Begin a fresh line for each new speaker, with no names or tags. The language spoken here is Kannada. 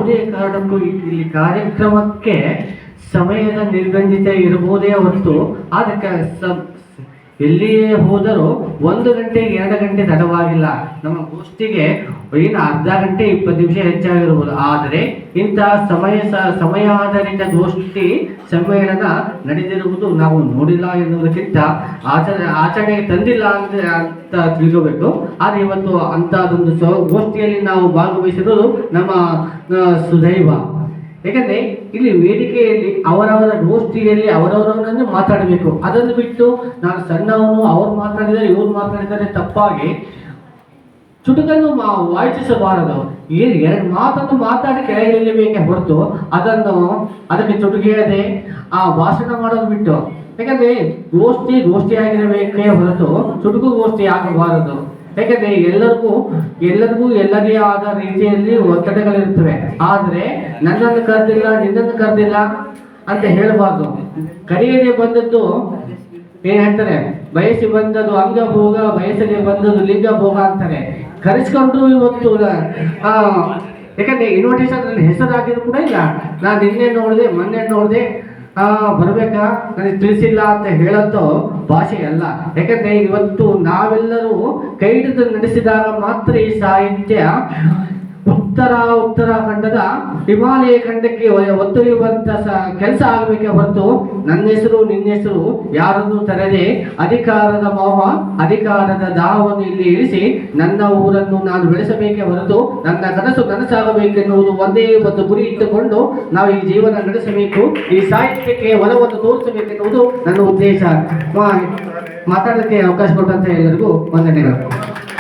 ಯಾವುದೇ ಕಾರಣಕ್ಕೂ ಇಲ್ಲಿ ಕಾರ್ಯಕ್ರಮಕ್ಕೆ ಸಮಯದ ನಿರ್ಬಂಧಿತ ಇರಬಹುದೇ ಹೊರತು ಅದಕ್ಕೆ ಎಲ್ಲಿಯೇ ಹೋದರೂ 1 ಗಂಟೆ 2 ಗಂಟೆ ತಡವಾಗಿಲ್ಲ. ನಮ್ಮ ಗೋಷ್ಠಿಗೆ ಏನು ಅರ್ಧ ಗಂಟೆ 20 ನಿಮಿಷ ಹೆಚ್ಚಾಗಿರ್ಬೋದು. ಆದರೆ ಇಂತಹ ಸಮಯಾಧಾರಿತ ಗೋಷ್ಠಿ ಸಮ್ಮೇಳನ ನಡೆದಿರುವುದು ನಾವು ನೋಡಿಲ್ಲ ಎನ್ನುವುದಕ್ಕಿಂತ ಆಚರಣೆಗೆ ತಂದಿಲ್ಲ ಅಂತ ತಿಳ್ಕೋಬೇಕು. ಆದರೆ ಇವತ್ತು ಅಂತಹದೊಂದು ಗೋಷ್ಠಿಯಲ್ಲಿ ನಾವು ಭಾಗವಹಿಸಿರೋದು ನಮ್ಮ ಸುದೈವ. ಯಾಕಂದ್ರೆ ಇಲ್ಲಿ ವೇದಿಕೆಯಲ್ಲಿ ಅವರವರ ಗೋಷ್ಠಿಯಲ್ಲಿ ಅವರವರನ್ನು ಮಾತಾಡಬೇಕು. ಅದನ್ನು ಬಿಟ್ಟು ನಾನು ಸಣ್ಣವನು ಅವ್ರು ಮಾತಾಡಿದರೆ ಇವ್ರು ಮಾತಾಡಿದರೆ ತಪ್ಪಾಗಿ ಚುಟುಕನ್ನು ವಾಯಿಸಬಾರದು. ಎರಡು ಮಾತನ್ನು ಮಾತಾಡಿ ಕೆಳಗಿಳಿಬೇಕೆ ಹೊರತು ಅದಕ್ಕೆ ಚುಟುಕಿಯದೆ ಆ ಭಾಷಣ ಮಾಡೋದು ಬಿಟ್ಟು. ಯಾಕಂದ್ರೆ ಗೋಷ್ಠಿ ಆಗಿರಬೇಕೇ ಹೊರತು ಚುಟುಕು ಗೋಷ್ಠಿ ಆಗಬಾರದು. ಯಾಕಂದ್ರೆ ಎಲ್ಲರಿಗೂ ಎಲ್ಲದೇ ಆದ ರೀತಿಯಲ್ಲಿ ಒತ್ತಡಗಳಿರ್ತವೆ. ಆದರೆ ನನ್ನನ್ನು ಕರೆದಿಲ್ಲ ನಿನ್ನನ್ನು ಕರೆದಿಲ್ಲ ಅಂತ ಹೇಳಬಾರ್ದು. ಕರೆಯದೆ ಬಂದದ್ದು ಏನ್ ಹೇಳ್ತಾರೆ, ಬಯಸಿ ಬಂದದ್ದು ಅಂಗಭೋಗ, ಬಯಸದೆ ಬಂದದ್ದು ಲಿಂಗಭೋಗ ಅಂತಾರೆ. ಕರೆಸ್ಕೊಂಡು ಇವತ್ತು ಯಾಕಂದ್ರೆ ಇನ್ವಿಟೇಷನ್ ಹೆಸರಾಗಿದ್ರು ಕೂಡ ಇಲ್ಲ. ನಾನು ನಿನ್ನೆ ನೋಡಿದೆ ಮೊನ್ನೆ ನೋಡಿದೆ ಬರ್ಬೇಕಾ ನನಗೆ ತಿಳಿಸಿಲ್ಲ ಅಂತ ಹೇಳೋದು ಭಾಷೆ ಅಲ್ಲ. ಯಾಕಂದ್ರೆ ಇವತ್ತು ನಾವೆಲ್ಲರೂ ಕೈ ಹಿಡಿದು ನಡೆಸಿದಾಗ ಮಾತ್ರ ಈ ಸಾಹಿತ್ಯ ಉತ್ತರಾಖಂಡದ ಹಿಮಾಲಯ ಖಂಡಕ್ಕೆ ಒತ್ತೊಯ್ಯುವಂತ ಕೆಲಸ ಆಗಬೇಕೆ ಹೊರತು ನನ್ನ ಹೆಸರು ನಿನ್ನ ಹೆಸರು ಯಾರನ್ನು ತರದೆ ಅಧಿಕಾರದ ಮೋಹ ಅಧಿಕಾರದ ದಾಹವನ್ನು ಇಲ್ಲಿ ಇಳಿಸಿ ನನ್ನ ಊರನ್ನು ನಾನು ಬೆಳೆಸಬೇಕೆ ಹೊರತು ನನ್ನ ಕನಸು ನನಸಾಗಬೇಕೆನ್ನುವುದು ಒಂದೇ ಒಂದು ಗುರಿ ಇಟ್ಟುಕೊಂಡು ನಾವು ಈ ಜೀವನ ನಡೆಸಬೇಕು. ಈ ಸಾಹಿತ್ಯಕ್ಕೆ ಒಲವನ್ನು ತೋರಿಸಬೇಕೆನ್ನುವುದು ನನ್ನ ಉದ್ದೇಶ. ಮಾತಾಡೋಕ್ಕೆ ಅವಕಾಶ ಕೊಟ್ಟಂತ ಎಲ್ಲರಿಗೂ ವಂದನೆಗಳು.